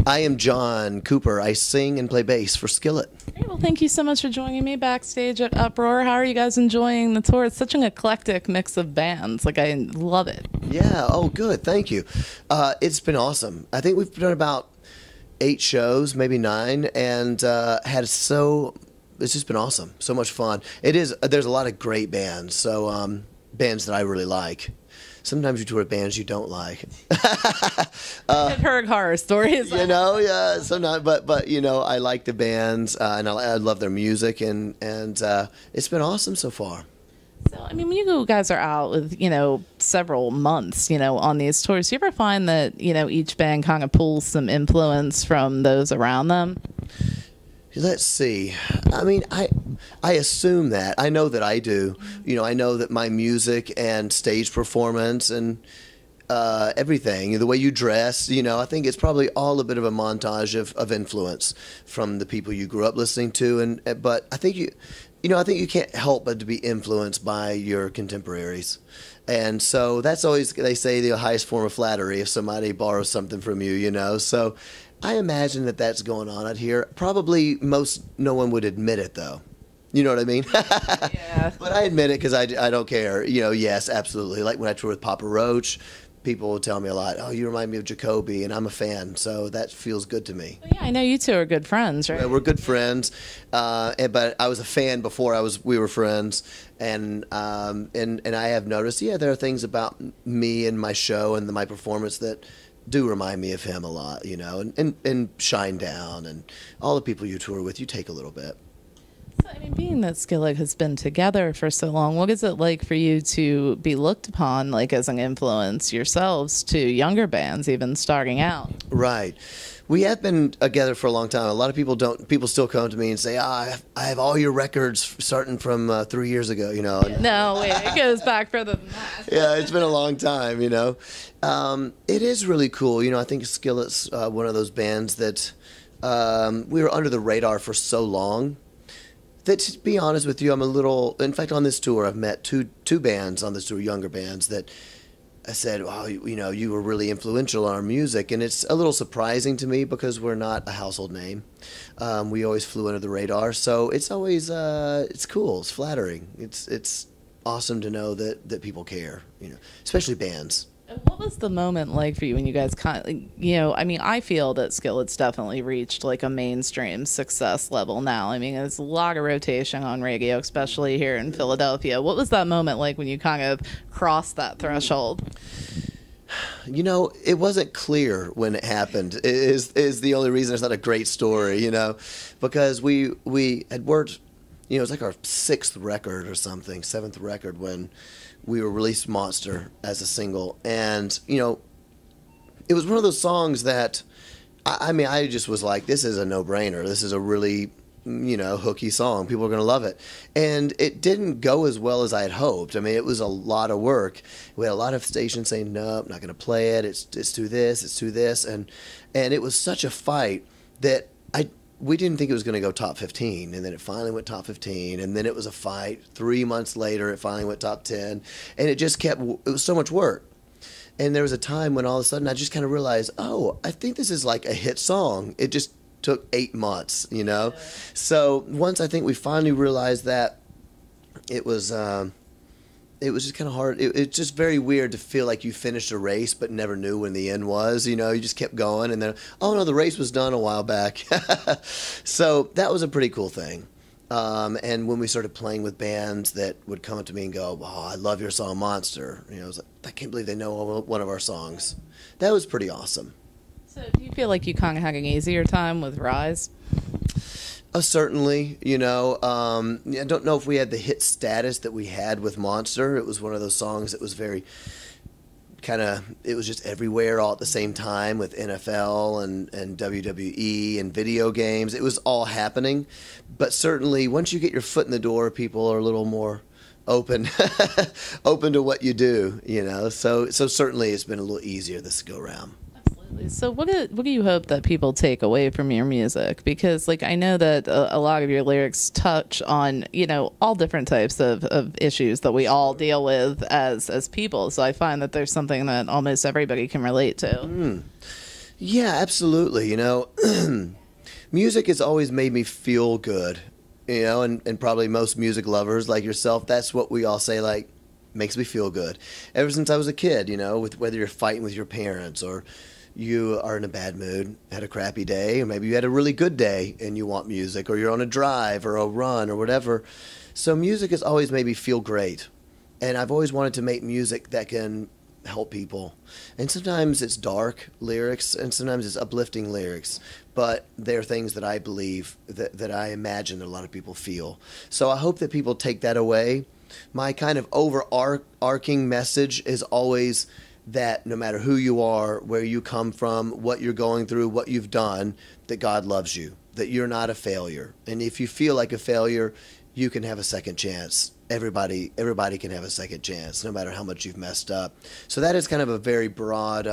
I am John Cooper. I sing and play bass for Skillet. Great. Well, thank you so much for joining me backstage at Uproar. How are you guys enjoying the tour? It's such an eclectic mix of bands. Like, I love it. Yeah, oh, good. Thank you. It's been awesome. I think we've done about 8 shows, maybe 9, and it's just been awesome. So much fun. It is. There's a lot of great bands, so bands that I really like. Sometimes you tour with bands you don't like. I've heard horror stories. Yeah. Sometimes, but I like the bands, and I love their music, and it's been awesome so far. So, I mean, when you guys are out with, several months, on these tours, do you ever find that, each band kind of pulls some influence from those around them? Let's see. I mean, I assume that. I know that I do. I know that my music and stage performance and everything, the way you dress, I think it's probably all a bit of a montage of influence from the people you grew up listening to. But I think I think you can't help but to be influenced by your contemporaries. And so that's always, they say, the highest form of flattery if somebody borrows something from you, So I imagine that that's going on out here. Probably no one would admit it, though. You know what I mean? Yeah. But I admit it because I don't care. Yes, absolutely. Like when I toured with Papa Roach, people will tell me a lot, oh, you remind me of Jacoby, and I'm a fan, so that feels good to me. Well, yeah, I know you two are good friends, right? Yeah, we're good friends, but I was a fan before we were friends, and I have noticed, there are things about me and my show and my performance that do remind me of him a lot, and Shine Down and all the people you tour with, you take a little bit. So, I mean, being that Skillet has been together for so long, what is it like for you to be looked upon like as an influence yourselves to younger bands, even starting out? Right. We have been together for a long time. A lot of people still come to me and say, I have all your records starting from 3 years ago, No, wait, it goes back further than that. Yeah, it's been a long time, It is really cool. I think Skillet's one of those bands that we were under the radar for so long that, to be honest with you, in fact, on this tour, I've met two bands on this tour, younger bands, that I said, wow, you were really influential on our music. And it's a little surprising to me because we're not a household name. We always flew under the radar. So it's always, it's cool. It's flattering. It's awesome to know that people care, especially bands. What was the moment like for you when you guys I feel that Skillet's definitely reached like a mainstream success level now. I mean, there's a lot of rotation on radio, especially here in Philadelphia. What was that moment like when you kind of crossed that threshold? It wasn't clear when it happened. It is the only reason it's not a great story, because we had worked, it was like our 6th record or something, 7th record when we were released Monster as a single. And, it was one of those songs that, I just was like, this is a no-brainer. This is a really, hooky song. People are going to love it. And it didn't go as well as I had hoped. I mean, it was a lot of work. We had a lot of stations saying, nope, not going to play it. It's too this, it's too this. And it was such a fight that we didn't think it was going to go top 15, and then it finally went top 15, and then it was a fight. 3 months later, it finally went top 10, and it was so much work. And there was a time when all of a sudden I just kind of realized, oh, I think this is like a hit song. It just took 8 months, Yeah. So once I think we finally realized that, it was just kind of hard. It's just very weird to feel like you finished a race but never knew when the end was. You just kept going, and then, oh no, the race was done a while back. So that was a pretty cool thing. And when we started playing with bands that would come up to me and go, oh, I love your song Monster. I was like, I can't believe they know one of our songs. That was pretty awesome. So do you feel like you kind of had an easier time with Rise? Certainly, I don't know if we had the hit status that we had with Monster. It was one of those songs that was very it was just everywhere all at the same time with NFL and WWE and video games. It was all happening. But certainly, once you get your foot in the door, people are a little more open to what you do, So certainly it's been a little easier this go around. So what do you hope that people take away from your music? Because I know that a lot of your lyrics touch on, all different types of issues that we all deal with as people. So I find that there's something that almost everybody can relate to. Yeah, absolutely. Music has always made me feel good, and probably most music lovers like yourself, that's what we all say, like, makes me feel good. Ever since I was a kid, with whether you're fighting with your parents or you are in a bad mood, had a crappy day, or maybe you had a really good day and you want music, or you're on a drive or a run or whatever. So music has always made me feel great. And I've always wanted to make music that can help people. And sometimes it's dark lyrics and sometimes it's uplifting lyrics, but they're things that I believe, that I imagine that a lot of people feel. So I hope that people take that away. My kind of overarching message is always that no matter who you are, where you come from, what you're going through, what you've done, that God loves you, that you're not a failure. And if you feel like a failure, you can have a second chance. Everybody can have a second chance, no matter how much you've messed up. So that is kind of a very broad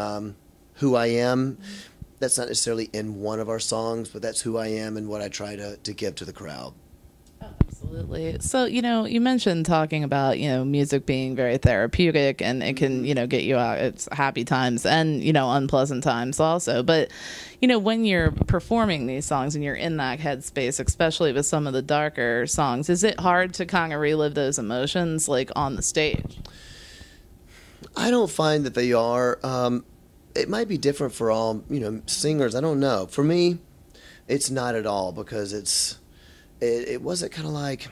who I am. That's not necessarily in one of our songs, but that's who I am and what I try to give to the crowd. Oh, absolutely. So, you mentioned talking about, music being very therapeutic and it can, get you out. It's happy times and, unpleasant times also. But, when you're performing these songs and you're in that headspace, especially with some of the darker songs, is it hard to kind of relive those emotions like on the stage? I don't find that they are. It might be different for all, singers. I don't know. For me, it's not at all because it wasn't kind of like,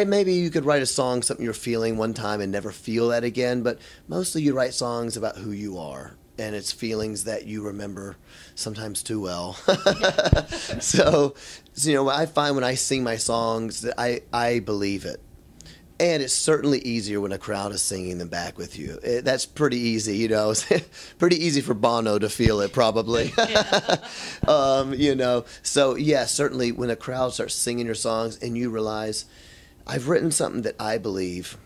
maybe you could write a song, something you're feeling one time and never feel that again, but mostly you write songs about who you are, and it's feelings that you remember sometimes too well. So, I find when I sing my songs that I believe it. And it's certainly easier when a crowd is singing them back with you. That's pretty easy, It's pretty easy for Bono to feel it, probably. So, yeah, certainly when a crowd starts singing your songs and you realize, I've written something that I believe,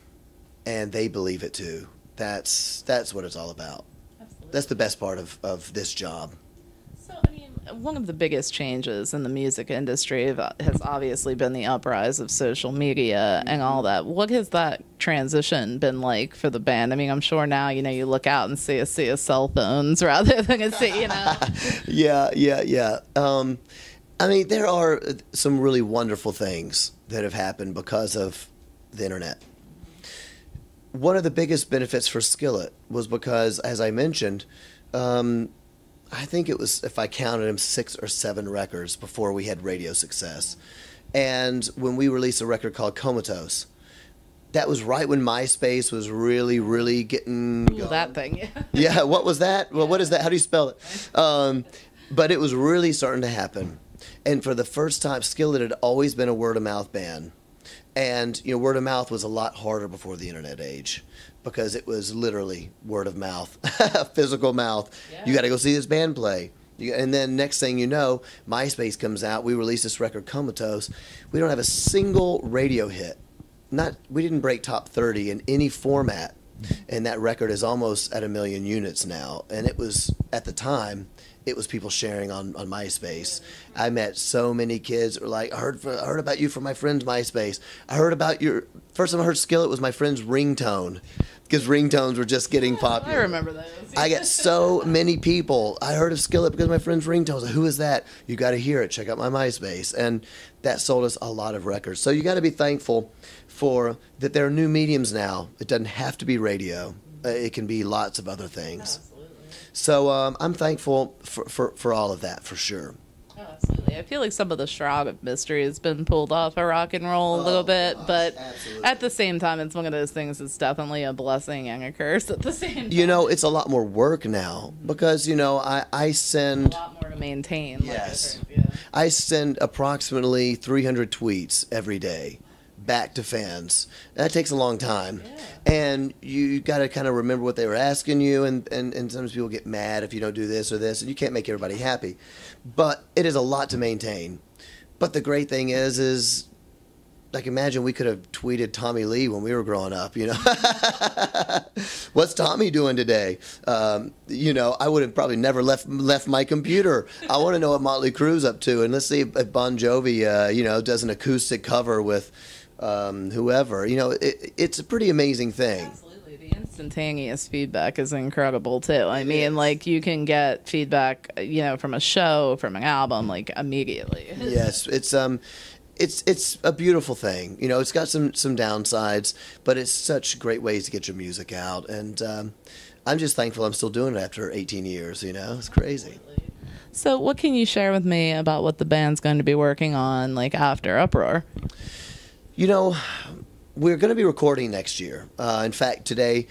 and they believe it too. That's what it's all about. Absolutely. That's the best part of this job. So, one of the biggest changes in the music industry has obviously been the uprise of social media and all that. What has that transition been like for the band? I'm sure now, you look out and see a sea of cell phones rather than a sea, Yeah. There are some really wonderful things that have happened because of the internet. One of the biggest benefits for Skillet was because, as I mentioned, I think it was, if I counted them, 6 or 7 records before we had radio success. And when we released a record called Comatose, that was right when MySpace was really, really getting going. That thing, yeah. Yeah, what was that? Well, what is that? How do you spell it? But it was really starting to happen. And for the first time, Skillet had always been a word-of-mouth band. And, word of mouth was a lot harder before the internet age because it was literally word of mouth, physical mouth. Yeah. You got to go see this band play. And then next thing you know, MySpace comes out. We release this record, Comatose. We don't have a single radio hit. We didn't break top 30 in any format. And that record is almost at 1 million units now. And it was, at the time, it was people sharing on MySpace. I met so many kids that were like, I heard about you from my friend's MySpace. I heard about first time I heard Skillet was my friend's ringtone, because ringtones were just getting popular. I remember those. I got so many people. I heard of Skillet because my friend's ringtone. I was like, who is that? You got to hear it. Check out my MySpace. And that sold us a lot of records. So you got to be thankful for that there are new mediums now. It doesn't have to be radio. It can be lots of other things. So I'm thankful for all of that, for sure. Oh, absolutely. I feel like some of the shroud of mystery has been pulled off of rock and roll a little bit, but absolutely. At the same time, it's one of those things that's definitely a blessing and a curse at the same time. It's a lot more work now because, I send... A lot more to maintain. Yes. I send approximately 300 tweets every day back to fans. That takes a long time. Yeah. And you got to kind of remember what they were asking you, and sometimes people get mad if you don't do this or this, and you can't make everybody happy. But it is a lot to maintain. But the great thing is like, imagine we could have tweeted Tommy Lee when we were growing up, What's Tommy doing today? I would have probably never left my computer. I want to know what Motley Crue's up to, and let's see if Bon Jovi, does an acoustic cover with whoever. It's a pretty amazing thing. Absolutely. The instantaneous feedback is incredible too. I mean, like you can get feedback, you know, from a show, from an album, like immediately. Yes, it's a beautiful thing. You know, it's got some downsides, but it's such great ways to get your music out, and I'm just thankful I'm still doing it after 18 years. You know, it's crazy. So, what can you share with me about what the band's going to be working on, like after Uproar? You know, we're going to be recording next year. In fact, today,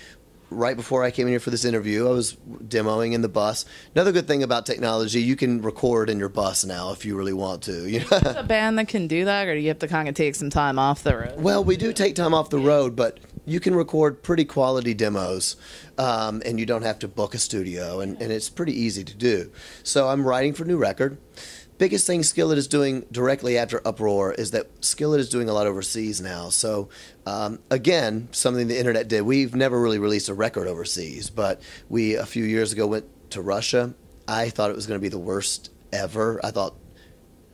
right before I came in here for this interview, I was demoing in the bus. Another good thing about technology, you can record in your bus now if you really want to. You know? Is it a band that can do that, or do you have to kind of take some time off the road? Well, we do take time off the road, but you can record pretty quality demos, and you don't have to book a studio, and it's pretty easy to do. So I'm writing for a new record. Biggest thing Skillet is doing directly after Uproar is that Skillet is doing a lot overseas now. So, again, something the internet did. We've never really released a record overseas, but we, a few years ago, went to Russia. I thought it was going to be the worst ever. I thought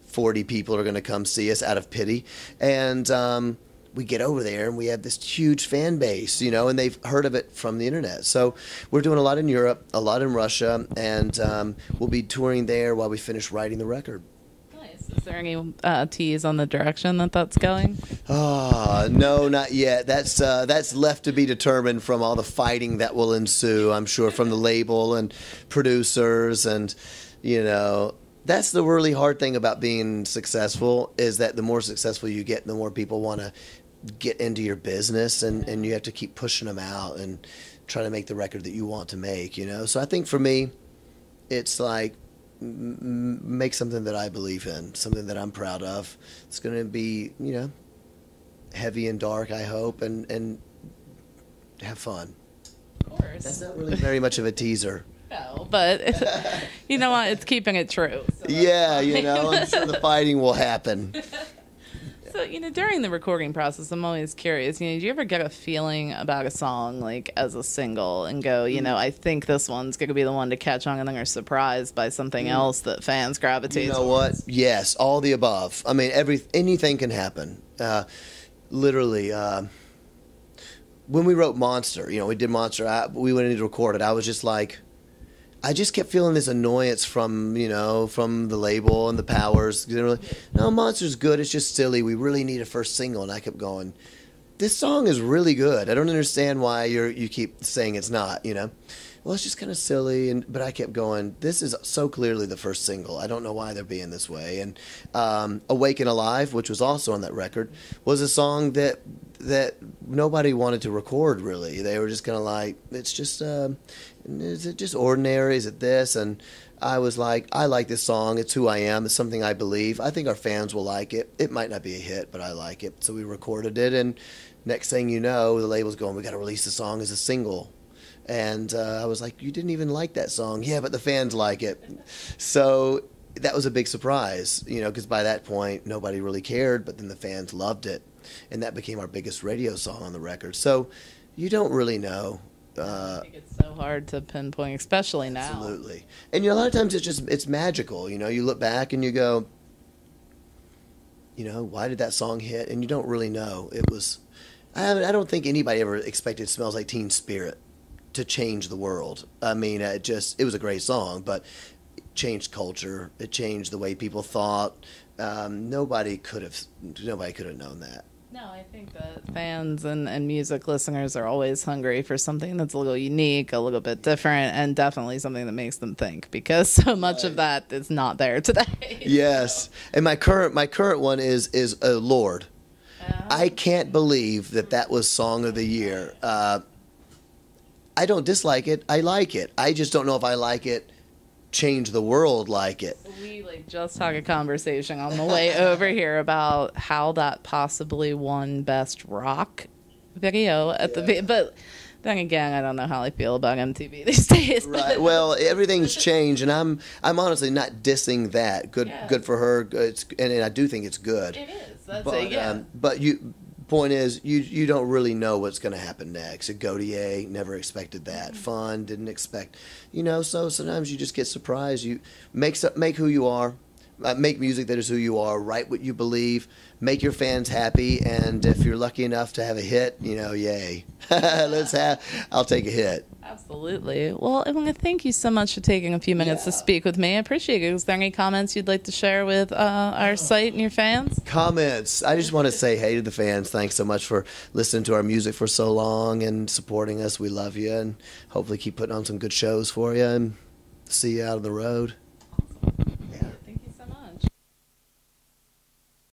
40 people are going to come see us out of pity. And we get over there and we have this huge fan base, you know, and they've heard of it from the internet. So we're doing a lot in Europe, a lot in Russia, and we'll be touring there while we finish writing the record. Nice. Is there any tease on the direction that that's going? Oh, no, not yet. That's left to be determined from all the fighting that will ensue, I'm sure, from the label and producers. And, you know, that's the really hard thing about being successful, is that the more successful you get, the more people want to get into your business, and you have to keep pushing them out and try to make the record that you want to make, you know. So I think for me, it's like make something that I believe in, something that I'm proud of. It's going to be, you know, heavy and dark, I hope, and have fun. Of course. That's not really very much of a teaser. No, but you know what? It's keeping it true. So yeah, you know, I'm sure the fighting will happen. So, you know, during the recording process, I'm always curious, you know, do you ever get a feeling about a song, like, as a single and go, you know, I think this one's going to be the one to catch on, and then you're surprised by something else that fans gravitate towards? You know what? Yes, all the above. I mean, anything can happen. Literally, when we wrote Monster, you know, we did Monster, we went in to record it, I was just like, I just kept feeling this annoyance from, you know, from the label and the powers. No, Monster's good. It's just silly. We really need a first single. And I kept going, this song is really good. I don't understand why you keep saying it's not, you know. Well, it's just kind of silly. But I kept going, this is so clearly the first single. I don't know why they're being this way. And Awake and Alive, which was also on that record, was a song that nobody wanted to record, really. They were just kind of like, it's just... is it just ordinary? Is it this? And I was like, I like this song. It's who I am. It's something I believe. I think our fans will like it. It might not be a hit, but I like it. So we recorded it, and next thing you know, the label's going, we got to release the song as a single. And I was like, you didn't even like that song. Yeah, but the fans like it. So that was a big surprise, you know, because by that point, nobody really cared, but then the fans loved it. And that became our biggest radio song on the record. So you don't really know. I think it's so hard to pinpoint, especially now. Absolutely. And you know, a lot of times it's magical. You know, you look back and you go, you know, why did that song hit? And you don't really know. It was, I don't think anybody ever expected Smells Like Teen Spirit to change the world. I mean, it was a great song, but it changed culture. It changed the way people thought. Nobody could have known that. No, I think that fans and music listeners are always hungry for something that's a little unique, a little bit different, and definitely something that makes them think, because so much of that is not there today. Yes. And my current one is Lord. I can't believe that was Song of the Year. I don't dislike it. I like it. I just don't know if I like it, change the world like it. We just had a conversation on the way over here about how that possibly won Best Rock Video at the, but then again, I don't know how I feel about MTV these days. Right. Well, everything's changed, and I'm honestly not dissing that. Good for her. And I do think it's good. It is. That's it. Yeah. But point is, you don't really know what's going to happen next. A Gautier, never expected that. Fun, didn't expect, you know. So sometimes you just get surprised. You make who you are, make music that is who you are, write what you believe, make your fans happy, and if you're lucky enough to have a hit, yay. I'll take a hit. Absolutely. Well, I want to thank you so much for taking a few minutes to speak with me. I appreciate it. Is there any comments you'd like to share with our site and your fans? Comments. I just want to say hey to the fans. Thanks so much for listening to our music for so long and supporting us. We love you, and hopefully keep putting on some good shows for you, and see you out on the road.